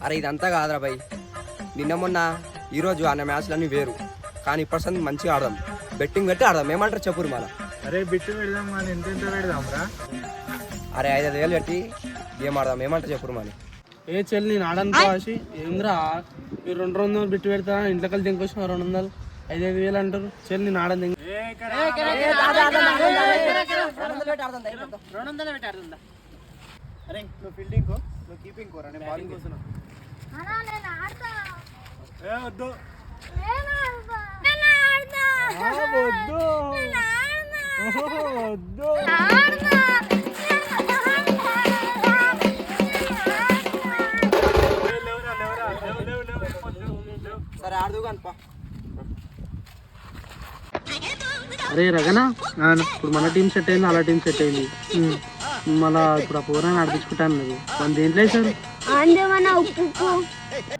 అరే ఇదంతా కాదురా భయ్, నిన్న మొన్న ఈరోజు అన్న మ్యాచ్లన్నీ వేరు, కానీ ఇప్పటి మంచిగా ఆడదాం, బెట్టింగ్ పెట్టి ఆడదాం. ఏమంటారు చెప్పురు మళ్ళా? అరే బిట్టు పెడదాం కానీ ఎంత పెడదాం రా? అరే 5,000 పెట్టి గేమ్ ఆడదాం. ఏమంటారు చెప్పురు మళ్ళీ? ఏ చెల్లి నేను ఆడను కాసి ఏంద్రా మీరు 200 బిట్టు పెడతా ఇంట్లో కలిసి ఇంకొచ్చిన 200 5,000 అంటారు. చెల్లి నేను ఆడను. అరే నువ్వు ఫీల్డింగ్ కో, నువ్వు కీపింగ్ కోరా, నేను బౌలింగ్ కోస్తున్నా. వద్దు వద్దు సరే ఆడదు కనుపా. అరే రగనా, ఇప్పుడు మన టీం సెట్ అయింది, అలా టీం సెట్ అయింది. మళ్ళా ఇప్పుడు ఆ పూరాన్ని నడిపించుకుంటాను. నువ్వు మన దేంట్లో వేసారు? అందేమన్నా ఉప్పు